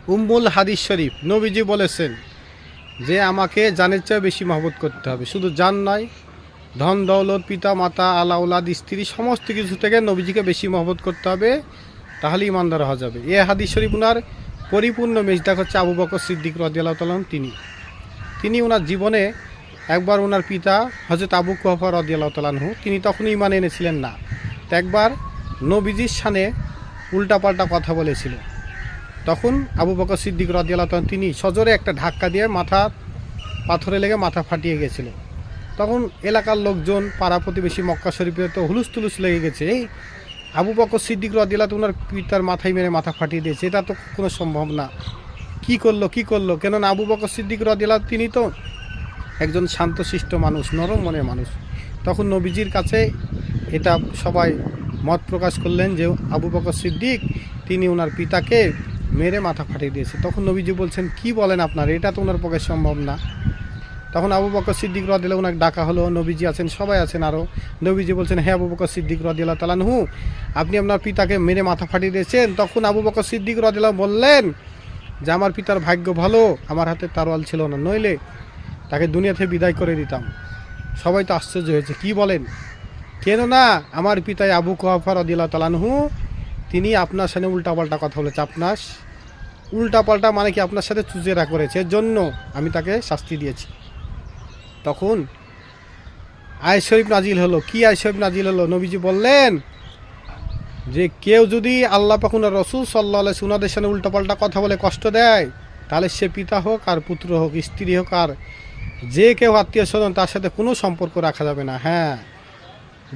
উম্মুল হাদিস শরীফ নবীজি বলেছেন যে আমাকে জানের চেয়ে বেশি মহব্বত করতে হবে। শুধু জান নয়, ধন দৌলত, পিতা মাতা, আলাউলাদ, স্ত্রী, সমস্ত কিছু থেকে নবীজিকে বেশি মহব্বত করতে হবে, তাহলে ইমানদার হওয়া যাবে। এ হাদিস শরীফ উনার পরিপূর্ণ মেজদাক হচ্ছে আবু বকর সিদ্দিক রাদিয়াল্লাহু তাআলা তিনি ওনার জীবনে একবার ওনার পিতা হযরত আবু কুহাফা রাদিয়াল্লাহু তাআলা তিনি তখন ঈমান এনেছিলেন না। তো একবার নবীজির শানে উল্টাপাল্টা কথা বলেছিল। তখন আবু বকর সিদ্দিক রাদিয়াল্লাহু তাআলা তিনি সজোরে একটা ধাক্কা দিয়ে পাথরে লেগে মাথা ফাটিয়ে গেছিল। তখন এলাকার লোকজন, পাড়া প্রতিবেশী, মক্কা শরীফে তো হুলুস তুলুস লেগে গেছে, এই আবু বকর সিদ্দিক রাদিয়াল্লাহু তাআলা ওনার পিতার মাথায় মেরে মাথা ফাটিয়ে দিয়েছে, এটা তো কোনো সম্ভব না। কি করলো কেননা আবু বকর সিদ্দিক রাদিয়াল্লাহু তিনি তো একজন শান্তশিষ্ট মানুষ, নরম মনের মানুষ। তখন নবীজির কাছে এটা সবাই মত প্রকাশ করলেন যে আবু বকর সিদ্দিক তিনি ওনার পিতাকে মেরে মাথা ফাটিয়ে দিয়েছে। তখন নবীজি বলছেন, কি বলেন আপনার, এটা তো ওনার পক্ষে সম্ভব না। তখন আবু বকর সিদ্দিক রাদিয়াল্লাহু ওনাকে ডাকা হলো, নবীজি আছেন, সবাই আছেন আরও। নবীজি বলছেন, হ্যাঁ আবু বকর সিদ্দিক রাদিয়াল্লাহু তাআলা আনহু, আপনি আপনার পিতাকে মেরে মাথা ফাটিয়ে দিয়েছেন। তখন আবু বকর সিদ্দিক রাদিয়াল্লাহু বললেন যে আমার পিতার ভাগ্য ভালো আমার হাতে তরোয়াল ছিল না, নইলে তাকে দুনিয়া থেকে বিদায় করে দিতাম। সবাই তো আশ্চর্য হয়েছে, কি বলেন, কেননা আমার পিতা আবু কুহাফা রাদিয়াল্লাহু তাআলা আনহু তিনি আপনার সাথে উল্টাপাল্টা কথা বলেছে। আপনার উল্টাপাল্টা মানে কি, আপনার সাথে চুজেরা করেছে, এর জন্য আমি তাকে শাস্তি দিয়েছি। তখন আয়াত শরীফ নাজিল হলো। কি আয়াত শরীফ নাজিল হলো? নবীজি বললেন যে কেউ যদি আল্লাহ পাক ওনার রাসূল সাল্লাল্লাহু আলাইহি ওয়াসাল্লামের সাথে উল্টাপাল্টা কথা বলে কষ্ট দেয়, তাহলে সে পিতা হোক আর পুত্র হোক, স্ত্রী হোক আর যে কেউ আত্মীয় স্বজন, তার সাথে কোনো সম্পর্ক রাখা যাবে না। হ্যাঁ,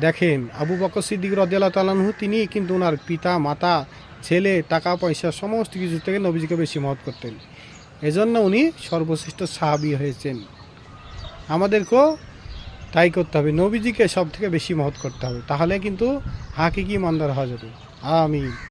দেখেন আবু বকর সিদ্দিক রাদিয়াল্লাহু তাআলা আনহু তিনি কিন্তু ওনার পিতা মাতা, ছেলে, টাকা পয়সা সমস্ত কিছু থেকে নবীজিকে বেশি মহৎ করতেন। এজন্য উনি সর্বশ্রেষ্ঠ সাহাবী হয়েছেন। আমাদেরকেও তাই করতে হবে, নবীজিকে সব থেকে বেশি মহৎ করতে হবে, তাহলে কিন্তু হাকিকি ইমানদার হওয়া যাবে। আমিন।